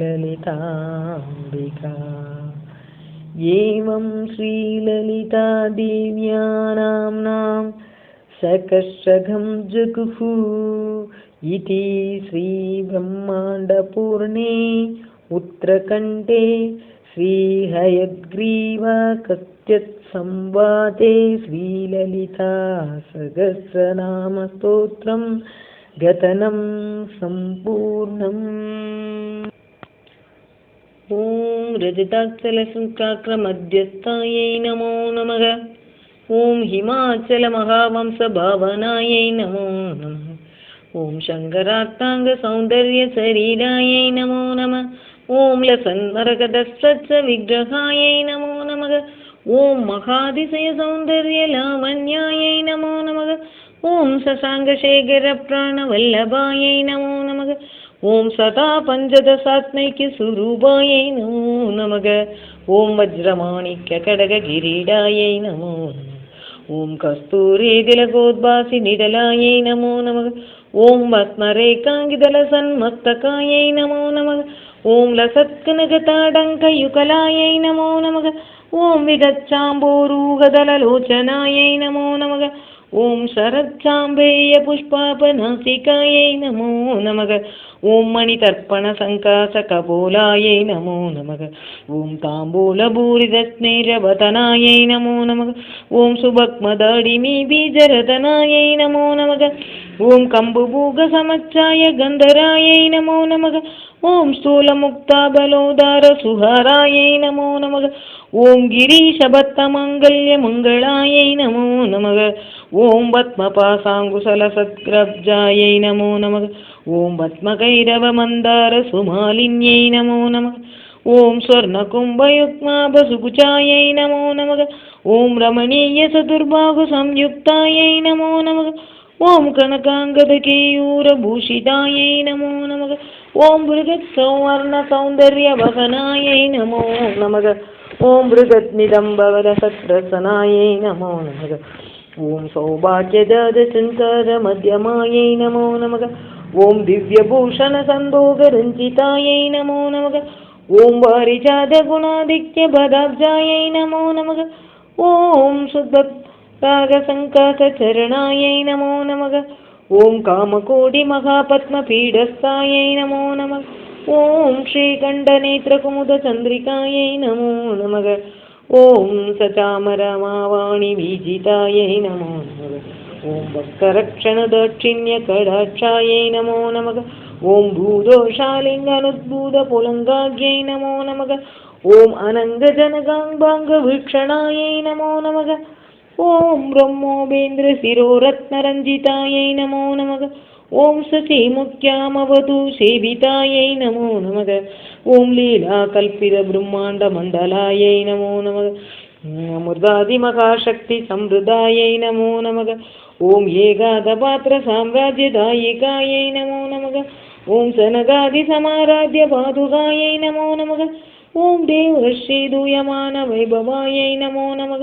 Speaker 2: ललिताम्बिका एवं श्रीललितादेव्यानाम्नां सकर्षगं जगुः इति श्रीब्रह्माण्डपूर्णे उत्तरकण्ठे श्रीहयग्रीवकत्यत्संवादे श्रीललिता सहस्रनामस्तोत्रं गतनं सम्पूर्णम्। ॐ रजताचलशङ्काक्रमध्यस्थायै नमो नमः। ॐ हिमाचलमहावंशभावनायै नमो नमः। ॐ शङ्करार्ताङ्गसौन्दर्यशरीरायै नमो नमः। ॐ लसन्मरकदस्वच्छविग्रहायै नमो नमः। ॐ महातिशयसौन्दर्यलावण्यायै नमो नमः। ॐ शशाङ्कशेखरप्राणवल्लभायै नमो नमः। ॐ सदा पञ्चदशात्मैक्यस्वरूपायै नमो नमः। ॐ वज्रमाणिक्यकडगकिरीटायै नमो नमः। ॐ कस्तूरीतिलकोद्भासिनिडलायै नमो नमः। ॐ भस्मरेखाङ्गिदलसन्मस्तकायै नमो नमः। ॐ लसत्कनकताडङ्कयुगलायै नमो नमः। ॐ विगच्चाम्बोरुगदललोचनायै नमो नमः। ॐ शरच्चाम्बेयपुष्पापनासिकायै नमो नमः। ॐ मणितर्पणसङ्कासकपोलायै नमो नमः। ॐ ताम्बूलभूरिदस्नेरवतनायै नमो नमः। ॐ सुभक्मदाडिमीबीजरतनायै नमो नमः। ॐ कम्बुभूगसमच्चाय गन्धरायै नमो नमः। ॐ स्थूलमुक्ताबलोदारसुहारायै नमो नमः। ॐ गिरीशभक्तमाङ्गल्यमङ्गलायै नमो नमः। ॐ पद्मपासाङ्कुशलसत्ग्रब्जायै नमो नमः। ॐ पद्मकैरवमन्दारसुमालिन्यै नमो नमः। ॐ स्वर्णकुम्भयुग्माभसुकुचायै नमो नमः। ॐ रमणीयचतुर्बाहुसंयुक्तायै नमो नमः। ॐ कनकाङ्गदकेयूरभूषितायै नमो नमः। ॐ बृहत्सौवर्णसौन्दर्यवहनायै नमो नमः। ॐ बृहन्निदम्बवदसत्प्रसनायै नमो नमः। ॐ सौभाग्यदादशङ्करमध्यमायै नमो नमः। ॐ दिव्यभूषणसन्दोगरञ्जितायै नमो नमः। ॐ वारिजातगुणादित्यपदाब्जायै नमो नमः। ॐ शुद्धरागसङ्कासचरणायै नमो नमः। ॐ कामकोटिमहापद्मपीठस्थायै नमो नमः। ॐ श्रीकण्ठनेत्रकुमुदचन्द्रिकायै नमो नमः। ॐ सचामरमावाणिविजितायै नमो नमः। ॐ भक्तरक्षणदाक्षिण्यकटाक्षायै नमो नमः। ॐ भूदोषालिङ्गनुद्भूतपुलङ्गाग्यै नमो नमः। ॐ अनङ्गजनगाङ्गाङ्गवीक्षणायै नमो नमः। ॐ ब्रह्मोपेन्द्रशिरोरत्नरञ्जितायै नमो नमः। ॐ शचीमुख्यामवधू सेवितायै नमो नमः। ॐ लीलाकल्पितब्रह्माण्डमण्डलायै नमो नमः। अमृतादिमहाशक्तिसंवृतायै नमो नमः। ॐ एकादपात्रसाम्राज्यदायिकायै नमो नमः। ॐ सनकादिसमाराध्यपादुकायै नमो नमः। ॐ देवर्षिदूयमानवैभवायै नमो नमः।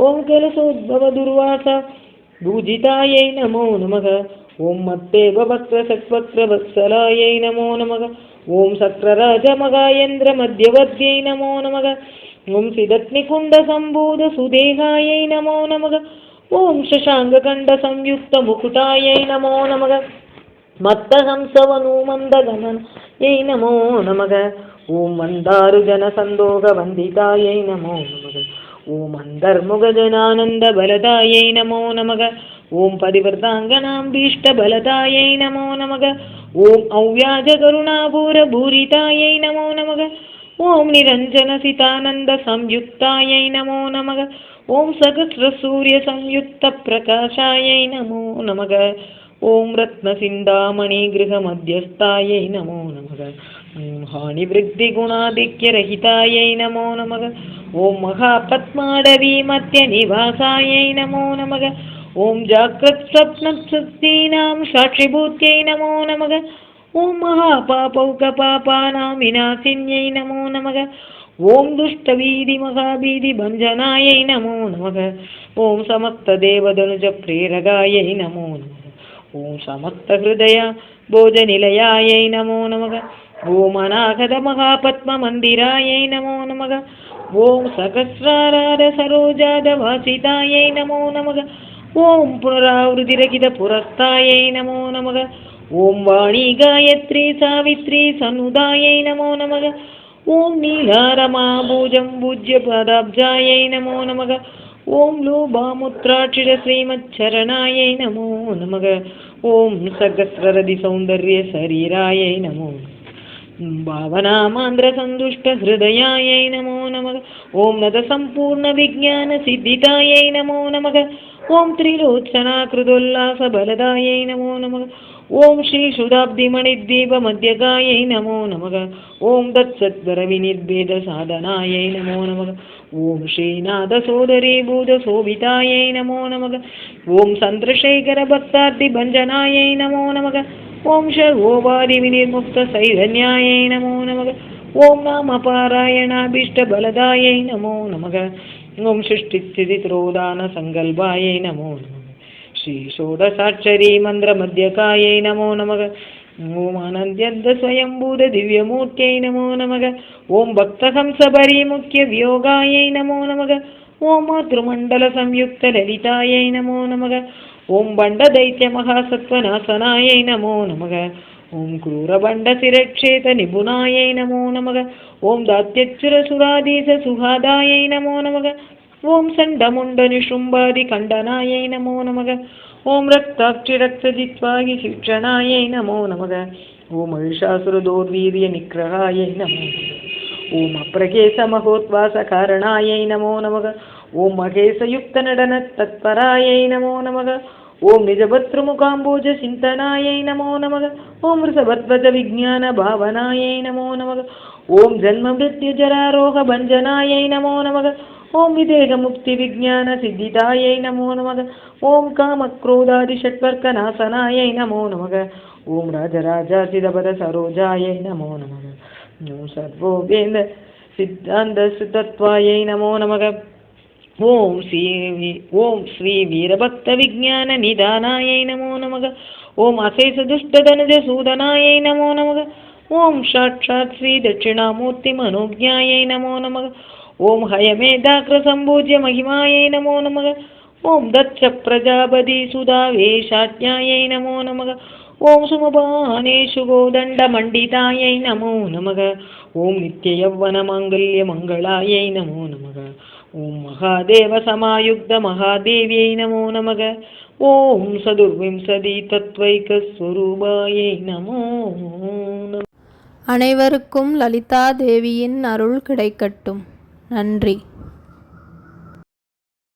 Speaker 2: ॐ कलशोद्भवदुर्वासा पूजितायै नमो नमः। ॐ मत्तेववक्त्रसत्वक्त्रवत्सलायै नमो नमः। ॐ शक्रराजमगायन्द्रमध्यवर्त्यै नमो नमः। ॐ सिदग्निकुण्डसम्भूतसुदेहायै नमो नमः। ॐ शशाङ्ककण्डसंयुक्तमुकुटायै नमो नमः। मत्तहंसवनुमन्दगमनै नमो नमः। ஓம் மந்தாருஜனசந்தோகவந்திதாயை நமோ நமக. ஓம் அந்தர்முகஜனானந்தபலதாயை நமோ நமக. ஓம் பதிவர்தாங்கனாம்பீஷ்டபலதாயை நமோ நமக. ஓம் அவ்யாஜகருணாபூரபூரிதாயை நமோ நமக. ஓம் நிரஞ்சனசிதானந்தசம்யுக்தாயை நமோ நமக. ஓம் சகஸ்ரசூரியசம்யுக்தபிரகாசாயை நமோ நமக. ஓம் ரத்னசிந்தாமணிகிருஹமத்யஸ்தாயை நமோ நமக. ஓம் ஹானிவிருத்திகுணாதிக்யரஹிதாயை நமோ நமக. ஓம் மகாபத்மாடவீமத்யநிவாசாயை நமோ நமக. ஓம் ஜாக்ரத்ஸ்வப்னசுப்தீனாம் சாட்சிபூத்யை நமோ நமக. ஓம் மகாபாபௌகபாபானாம் விநாசின்யை நமோ நமக. ஓம் துஷ்டபீதிமகாபீதிபஞ்சனாயை நமோ நமக. ஓம் சமஸ்ததேவதனுஜப்ரேரகாயை நமோ நமக. ஓம் சமஸ்தஹிருதய போஜநிலையாயை நமோ நமக. ஓம் அநாகதமகாபத்மமந்திராயை நமோ நமக. ஓம் சகஸ்ராராரசரோஜாதவாசிதாயை நமோ நமக. ஓம் புனராவృతిரகிதபுரஸ்தாயை நமோ நமக. ஓம் வாணி காயத்ரி சாவித்ரி சன்னுதாயை நமோ நமக. ஓம் நீலாரமாபூஜம்பூஜ்யபாதாப்ஜாயை நமோ நமக. ஓம் லோபாமுத்ராட்சிரஸ்ரீமச்சரணாயை நமோ நமக. ஓம் சகஸ்ரரதிசௌந்தர்யசரீராயை நமோ பாவனாமாந்திரசந்துஷ்டஹிருதயாயை நமோ நமக. ஓம் நதசம்பூர்ணவிஜானசித்திதாயை நமோ நமக. ஓம் திரிலோச்சனாகிருதோல்லாசபலதாயை நமோ நமக. ஓம் ஸ்ரீசுதாப்திமணித்வீபமத்யகாயை நமோ நமக. ஓம் தத்சத்வரவிநிர்பேதசாதனாயை நமோ நமக. ஓம் ஸ்ரீநாதசோதரீபூதசோபிதாயை நமோ நமக. ஓம் சந்திரசேகரபக்தார்த்திபஞ்சனாயை நமோ நமக. ஓம் சர்வோபாதிவிநிர்முக்தசைதன்யாயை நமோ நமக. ஓம் நாமபாராயணாபீஷ்டபலதாயை நமோ நமக. ஓம் சிருஷ்டிஸ்திதிஸ்ரோதானசங்கல்பாயை நமோ நமக. ஸ்ரீ ஷோடசாட்சரி மந்திரமத்யகாயை நமோ நமக. ஓம் அனந்த்யந்தஸ்வயம்பூத திவ்யமூர்த்தியை நமோ நமக. ஓம் பக்தஹம்சபரிமுக்கிய வியோகாயை நமோ நமக. ஓம் மாத்ருமண்டலசம்யுக்தலலிதாயை நமோ நமக. ஓம் பண்டதைத்யமகாசத்வநாசனாயை நமோ நமக. ஓம் क्रूरबण्डशिरक्षेतनिपुणायै नमो नमः. ओं दात्यच्युरसुराधीशसुहादायै नमो नमः. ओं चण्डमुण्डनिशुम्बादिखण्डनायै नमो नमः. ओं रक्ताक्षिरक्तजित्वागिशिक्षणायै नमो नमः. ओं महिषासुरदौर्वीर्यनिग्रहायै नमो नमः. ओं अप्रकेशमहोद्वासकारणायै नमो नमः. ओं महेशयुक्तनडनतत्परायै नमो नमः. ओं निजभर्तृमुखाम्बोजचिन्तनायै नमो नमः. ओं वृषभध्वजविज्ञानभावनायै नमो नमः. ओं जन्ममृत्युजरारोहभञ्जनायै नमो नमः. ओं विदेहमुक्तिविज्ञानसिद्धिदायै नमो नमः. ओं कामक्रोधादिषट्वर्कनाशनायै नमो नमः. ओं राजराजाचिदपदसरोजायै नमो नमः. ओं सर्वोपेन्द्रसिद्धान्तस्तत्त्वायै नमो नमः. ओं श्री वीरभक्तविज्ञाननिधानायै नमो नमः. ओं अशेषदुष्टधनुजसूदनायै नमो नमः. ओं साक्षात् श्रीदक्षिणामूर्तिमनोज्ञायै नमो नमः. ओं हयमेधाग्रसम्भूज्यमहिमायै नमो नमः. ओं दक्षप्रजापतिसुधावेशाज्ञायै नमो नमः. ओं सुमपानेषु गोदण्डमण्डितायै नमो नमः. ओं नित्ययौवनमाङ्गल्यमङ्गलायै नमो नमः. ओं महादेवसमायुक्तमहादेव्यै नमो नमः. ओं सदुर्विंशतितत्त्वैकस्वरूपायै नमो नमः.
Speaker 1: அனைவருக்கும் லலிதா தேவியின் அருள் கிடைக்கட்டும். நன்றி.